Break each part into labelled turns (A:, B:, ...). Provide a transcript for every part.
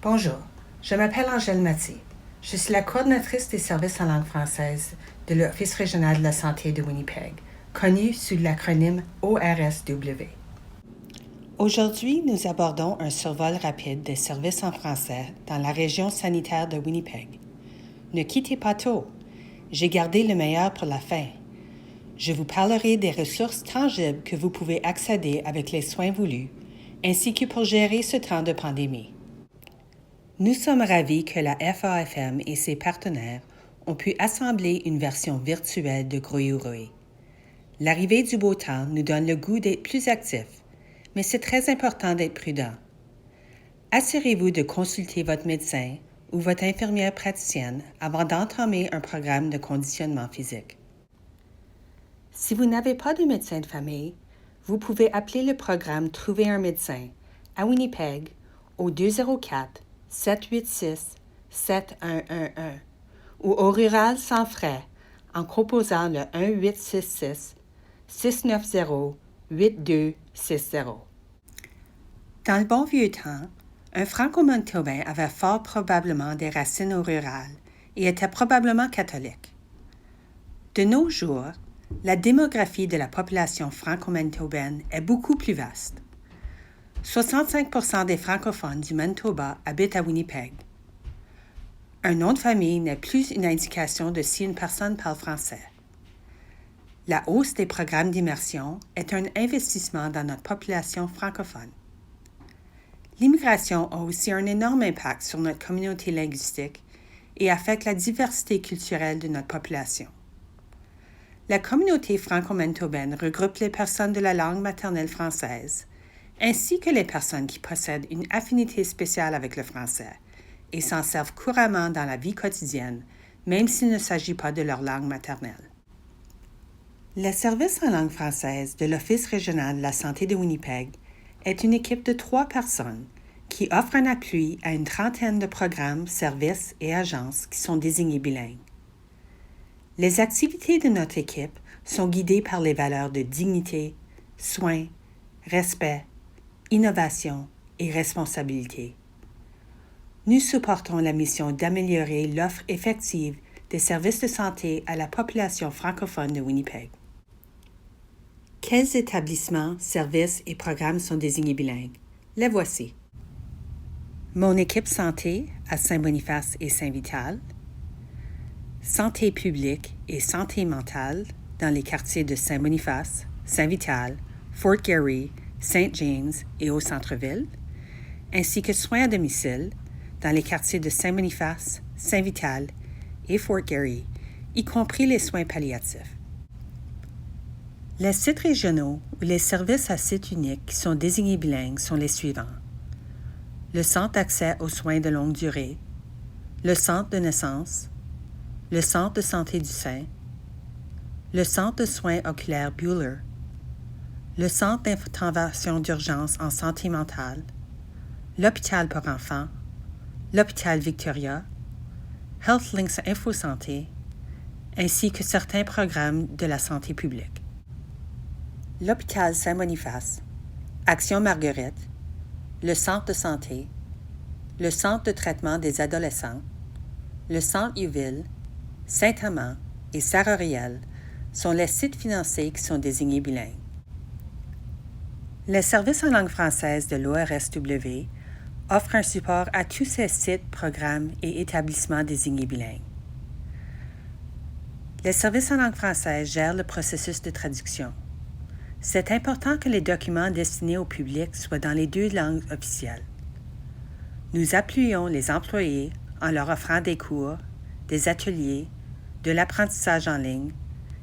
A: Bonjour, je m'appelle Angèle Mathieu. Je suis la coordinatrice des services en langue française de l'Office régional de la santé de Winnipeg, connu sous l'acronyme ORSW. Aujourd'hui, nous abordons un survol rapide des services en français dans la région sanitaire de Winnipeg. Ne quittez pas tôt. J'ai gardé le meilleur pour la fin. Je vous parlerai des ressources tangibles que vous pouvez accéder avec les soins voulus, ainsi que pour gérer ce temps de pandémie. Nous sommes ravis que la FAFM et ses partenaires ont pu assembler une version virtuelle de Grouillourouille. L'arrivée du beau temps nous donne le goût d'être plus actifs, mais c'est très important d'être prudent. Assurez-vous de consulter votre médecin ou votre infirmière praticienne avant d'entamer un programme de conditionnement physique. Si vous n'avez pas de médecin de famille, vous pouvez appeler le programme Trouver un médecin à Winnipeg au 204-786-7111 ou au rural sans frais en composant le 1-866-690-8260. Dans le bon vieux temps, un franco-manitobain avait fort probablement des racines au rural et était probablement catholique. De nos jours, la démographie de la population franco-manitobaine est beaucoup plus vaste. 65% des francophones du Manitoba habitent à Winnipeg. Un nom de famille n'est plus une indication de si une personne parle français. La hausse des programmes d'immersion est un investissement dans notre population francophone. L'immigration a aussi un énorme impact sur notre communauté linguistique et affecte la diversité culturelle de notre population. La communauté franco-manitobaine regroupe les personnes de la langue maternelle française, ainsi que les personnes qui possèdent une affinité spéciale avec le français et s'en servent couramment dans la vie quotidienne, même s'il ne s'agit pas de leur langue maternelle. Le service en langue française de l'Office régional de la santé de Winnipeg est une équipe de 3 personnes qui offre un appui à une trentaine de programmes, services et agences qui sont désignés bilingues. Les activités de notre équipe sont guidées par les valeurs de dignité, soin, respect, innovation et responsabilité. Nous supportons la mission d'améliorer l'offre effective des services de santé à la population francophone de Winnipeg. Quels établissements, services et programmes sont désignés bilingues? Les voici. Mon équipe santé à Saint-Boniface et Saint-Vital, santé publique et santé mentale dans les quartiers de Saint-Boniface, Saint-Vital, Fort Garry, St. James et au centre-ville, ainsi que soins à domicile dans les quartiers de Saint-Boniface, Saint-Vital et Fort Garry, y compris les soins palliatifs. Les sites régionaux ou les services à site unique qui sont désignés bilingues sont les suivants. Le Centre d'accès aux soins de longue durée, le Centre de naissance, le Centre de santé du sein, le Centre de soins oculaires Buhler, le Centre d'intervention d'urgence en santé mentale, l'Hôpital pour enfants, l'Hôpital Victoria, HealthLinks InfoSanté, ainsi que certains programmes de la santé publique. L'Hôpital Saint-Boniface, Action Marguerite, le Centre de santé, le Centre de traitement des adolescents, le Centre Youville, Saint-Amand et Sarah-Riel sont les sites financés qui sont désignés bilingues. Les services en langue française de l'ORSW offrent un support à tous ces sites, programmes et établissements désignés bilingues. Les services en langue française gèrent le processus de traduction. C'est important que les documents destinés au public soient dans les 2 langues officielles. Nous appuyons les employés en leur offrant des cours, des ateliers, de l'apprentissage en ligne,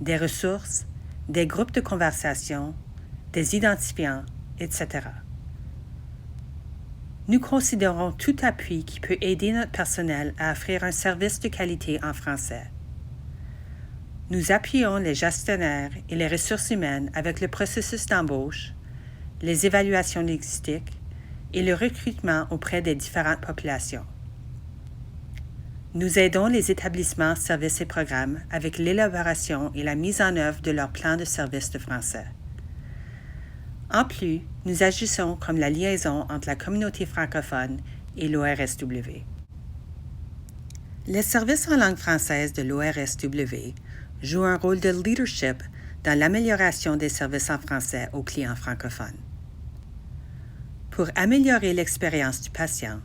A: des ressources, des groupes de conversation, des identifiants, etc. Nous considérons tout appui qui peut aider notre personnel à offrir un service de qualité en français. Nous appuyons les gestionnaires et les ressources humaines avec le processus d'embauche, les évaluations linguistiques et le recrutement auprès des différentes populations. Nous aidons les établissements, services et programmes avec l'élaboration et la mise en œuvre de leur plan de service de français. En plus, nous agissons comme la liaison entre la communauté francophone et l'ORSW. Les services en langue française de l'ORSW jouent un rôle de leadership dans l'amélioration des services en français aux clients francophones. Pour améliorer l'expérience du patient,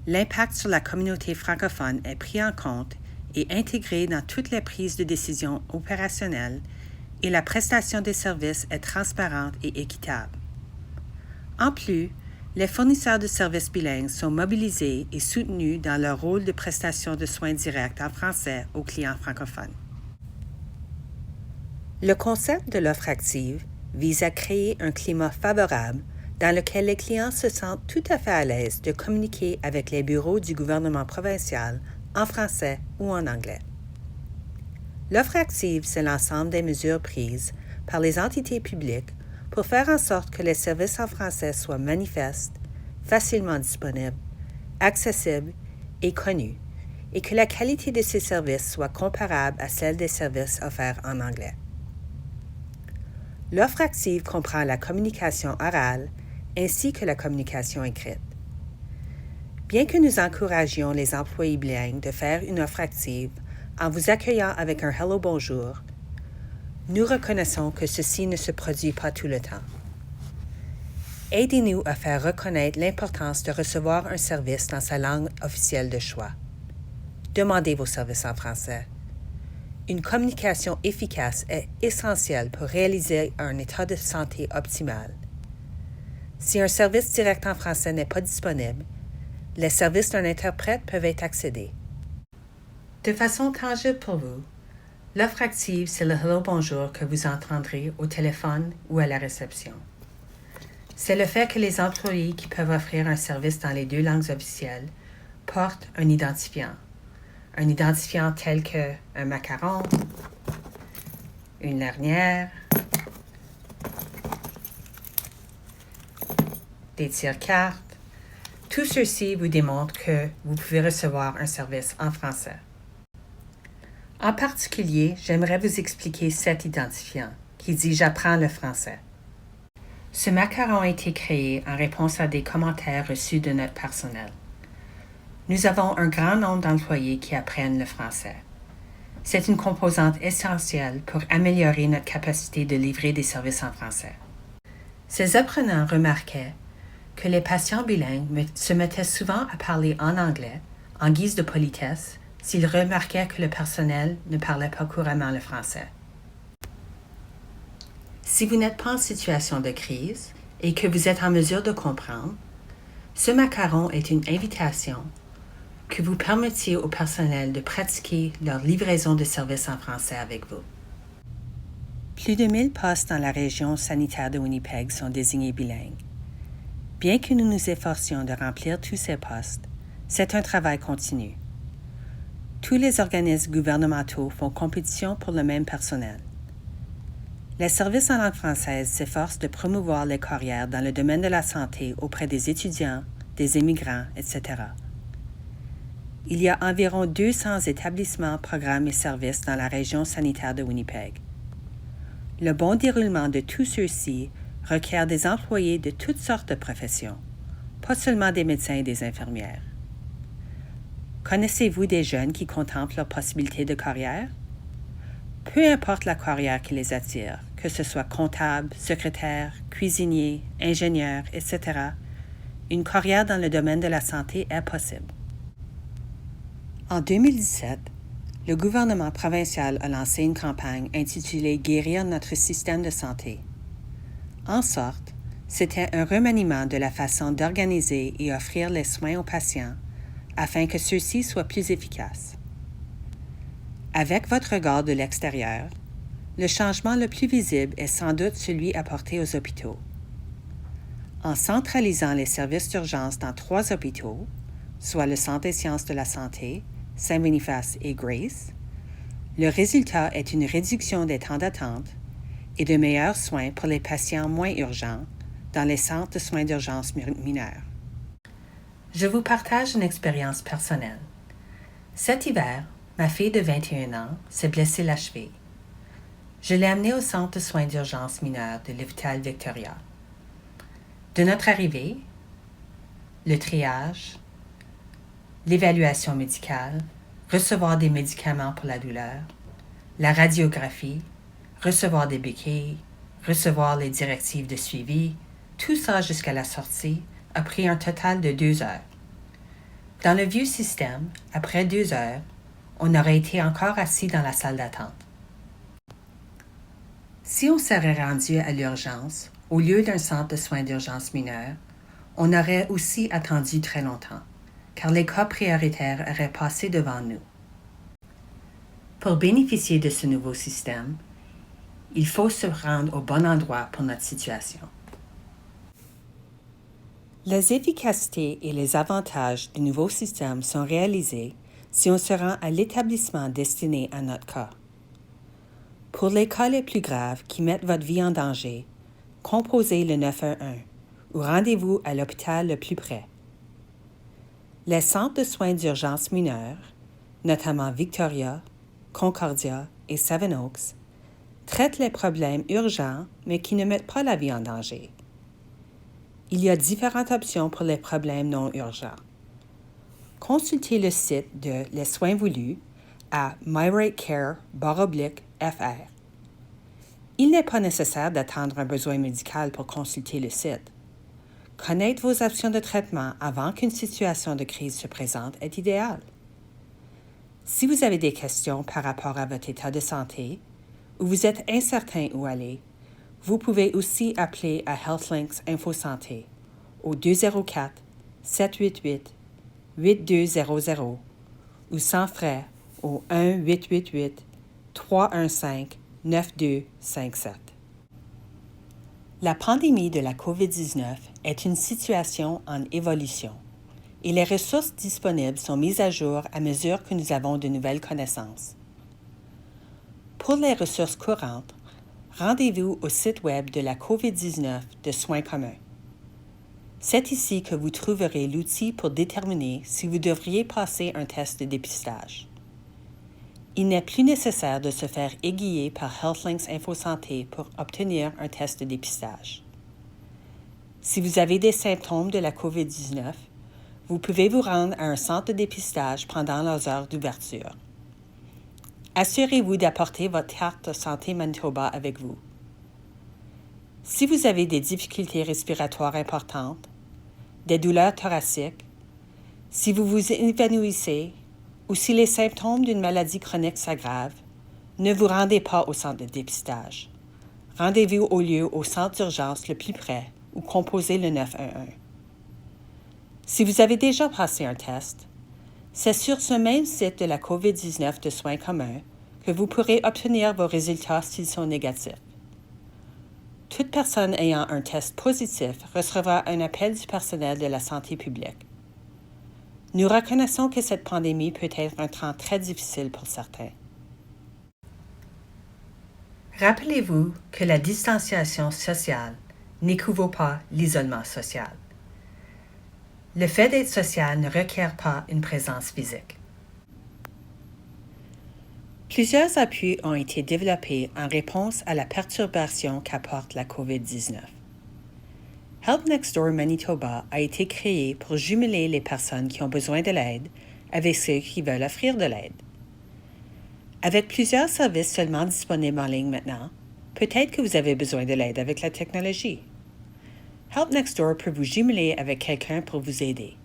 A: l'impact sur la communauté francophone est pris en compte et intégré dans toutes les prises de décision opérationnelles et la prestation des services est transparente et équitable. En plus, les fournisseurs de services bilingues sont mobilisés et soutenus dans leur rôle de prestation de soins directs en français aux clients francophones. Le concept de l'offre active vise à créer un climat favorable dans lequel les clients se sentent tout à fait à l'aise de communiquer avec les bureaux du gouvernement provincial en français ou en anglais. L'offre active, c'est l'ensemble des mesures prises par les entités publiques pour faire en sorte que les services en français soient manifestes, facilement disponibles, accessibles et connus, et que la qualité de ces services soit comparable à celle des services offerts en anglais. L'offre active comprend la communication orale ainsi que la communication écrite. Bien que nous encouragions les employés bilingues de faire une offre active en vous accueillant avec un « Hello, bonjour », nous reconnaissons que ceci ne se produit pas tout le temps. Aidez-nous à faire reconnaître l'importance de recevoir un service dans sa langue officielle de choix. Demandez vos services en français. Une communication efficace est essentielle pour réaliser un état de santé optimal. Si un service direct en français n'est pas disponible, les services d'un interprète peuvent être accédés. De façon tangible pour vous, l'offre active, c'est le Hello Bonjour que vous entendrez au téléphone ou à la réception. C'est le fait que les employés qui peuvent offrir un service dans les deux langues officielles portent un identifiant tel que un macaron, une lanière, des tire-cartes. Tout ceci vous démontre que vous pouvez recevoir un service en français. En particulier, j'aimerais vous expliquer cet identifiant qui dit « J'apprends le français ». Ce macaron a été créé en réponse à des commentaires reçus de notre personnel. Nous avons un grand nombre d'employés qui apprennent le français. C'est une composante essentielle pour améliorer notre capacité de livrer des services en français. Ces apprenants remarquaient que les patients bilingues se mettaient souvent à parler en anglais, en guise de politesse, s'ils remarquaient que le personnel ne parlait pas couramment le français. Si vous n'êtes pas en situation de crise et que vous êtes en mesure de comprendre, ce macaron est une invitation que vous permettiez au personnel de pratiquer leur livraison de services en français avec vous. Plus de 1000 postes dans la région sanitaire de Winnipeg sont désignés bilingues. Bien que nous nous efforcions de remplir tous ces postes, c'est un travail continu. Tous les organismes gouvernementaux font compétition pour le même personnel. Les services en langue française s'efforcent de promouvoir les carrières dans le domaine de la santé auprès des étudiants, des immigrants, etc. Il y a environ 200 établissements, programmes et services dans la région sanitaire de Winnipeg. Le bon déroulement de tous ceux-ci requiert des employés de toutes sortes de professions, pas seulement des médecins et des infirmières. Connaissez-vous des jeunes qui contemplent leurs possibilités de carrière? Peu importe la carrière qui les attire, que ce soit comptable, secrétaire, cuisinier, ingénieur, etc., une carrière dans le domaine de la santé est possible. En 2017, le gouvernement provincial a lancé une campagne intitulée « Guérir notre système de santé ». En sorte, c'était un remaniement de la façon d'organiser et offrir les soins aux patients afin que ceux-ci soient plus efficaces. Avec votre regard de l'extérieur, le changement le plus visible est sans doute celui apporté aux hôpitaux. En centralisant les services d'urgence dans 3 hôpitaux, soit le Centre des sciences de la santé, Saint-Boniface et Grace, le résultat est une réduction des temps d'attente et de meilleurs soins pour les patients moins urgents dans les centres de soins d'urgence mineurs. Je vous partage une expérience personnelle. Cet hiver, ma fille de 21 ans s'est blessée la cheville. Je l'ai amenée au centre de soins d'urgence mineurs de l'hôpital Victoria. De notre arrivée, le triage, l'évaluation médicale, recevoir des médicaments pour la douleur, la radiographie, recevoir des béquilles, recevoir les directives de suivi, tout ça jusqu'à la sortie a pris un total de 2 heures. Dans le vieux système, après 2 heures, on aurait été encore assis dans la salle d'attente. Si on serait rendu à l'urgence, au lieu d'un centre de soins d'urgence mineurs, on aurait aussi attendu très longtemps, car les cas prioritaires auraient passé devant nous. Pour bénéficier de ce nouveau système, il faut se rendre au bon endroit pour notre situation. Les efficacités et les avantages du nouveau système sont réalisés si on se rend à l'établissement destiné à notre cas. Pour les cas les plus graves qui mettent votre vie en danger, composez le 911 ou rendez-vous à l'hôpital le plus près. Les centres de soins d'urgence mineurs, notamment Victoria, Concordia et Seven Oaks, traitent les problèmes urgents mais qui ne mettent pas la vie en danger. Il y a différentes options pour les problèmes non urgents. Consultez le site de Les Soins Voulus à myratecare/fr. Il n'est pas nécessaire d'attendre un besoin médical pour consulter le site. Connaître vos options de traitement avant qu'une situation de crise se présente est idéal. Si vous avez des questions par rapport à votre état de santé ou vous êtes incertain où aller, vous pouvez aussi appeler à HealthLinks InfoSanté au 204-788-8200 ou sans frais au 1-888-315-9257. La pandémie de la COVID-19 est une situation en évolution et les ressources disponibles sont mises à jour à mesure que nous avons de nouvelles connaissances. Pour les ressources courantes, rendez-vous au site web de la COVID-19 de Soins communs. C'est ici que vous trouverez l'outil pour déterminer si vous devriez passer un test de dépistage. Il n'est plus nécessaire de se faire aiguiller par HealthLinks InfoSanté pour obtenir un test de dépistage. Si vous avez des symptômes de la COVID-19, vous pouvez vous rendre à un centre de dépistage pendant leurs heures d'ouverture. Assurez-vous d'apporter votre carte de santé Manitoba avec vous. Si vous avez des difficultés respiratoires importantes, des douleurs thoraciques, si vous vous évanouissez ou si les symptômes d'une maladie chronique s'aggravent, ne vous rendez pas au centre de dépistage. Rendez-vous au lieu au centre d'urgence le plus près ou composez le 911. Si vous avez déjà passé un test, c'est sur ce même site de la COVID-19 de Soins communs que vous pourrez obtenir vos résultats s'ils sont négatifs. Toute personne ayant un test positif recevra un appel du personnel de la santé publique. Nous reconnaissons que cette pandémie peut être un temps très difficile pour certains. Rappelez-vous que la distanciation sociale n'équivaut pas l'isolement social. Le fait d'être social ne requiert pas une présence physique. Plusieurs appuis ont été développés en réponse à la perturbation qu'apporte la COVID-19. Help Next Door Manitoba a été créé pour jumeler les personnes qui ont besoin de l'aide avec ceux qui veulent offrir de l'aide. Avec plusieurs services seulement disponibles en ligne maintenant, peut-être que vous avez besoin de l'aide avec la technologie. Help Next Door peut vous jumeler avec quelqu'un pour vous aider.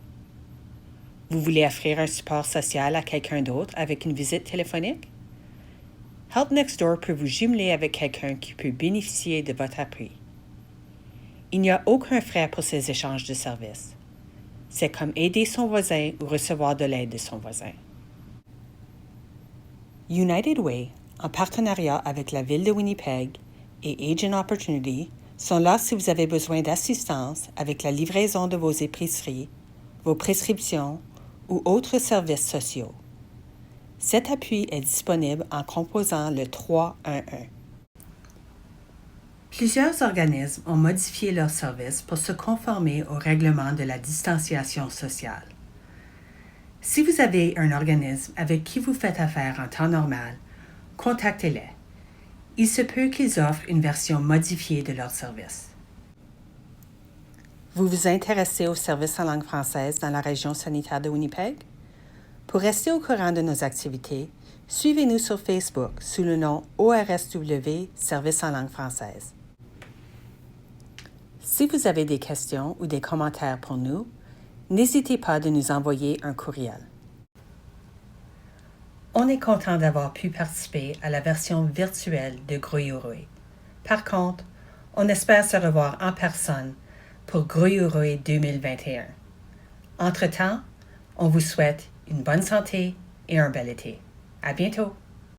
A: Vous voulez offrir un support social à quelqu'un d'autre avec une visite téléphonique? Help Next Door peut vous jumeler avec quelqu'un qui peut bénéficier de votre appui. Il n'y a aucun frais pour ces échanges de services. C'est comme aider son voisin ou recevoir de l'aide de son voisin. United Way, en partenariat avec la Ville de Winnipeg et Agent Opportunity, sont là si vous avez besoin d'assistance avec la livraison de vos épiceries, vos prescriptions ou autres services sociaux. Cet appui est disponible en composant le 311. Plusieurs organismes ont modifié leurs services pour se conformer au règlement de la distanciation sociale. Si vous avez un organisme avec qui vous faites affaire en temps normal, contactez-les. Il se peut qu'ils offrent une version modifiée de leur service. Vous vous intéressez aux services en langue française dans la région sanitaire de Winnipeg? Pour rester au courant de nos activités, suivez-nous sur Facebook sous le nom ORSW Service en langue française. Si vous avez des questions ou des commentaires pour nous, n'hésitez pas de nous envoyer un courriel. On est content d'avoir pu participer à la version virtuelle de Gruiurui. Par contre, on espère se revoir en personne pour Gruiurui 2021. Entre-temps, on vous souhaite une bonne santé et un bel été. À bientôt!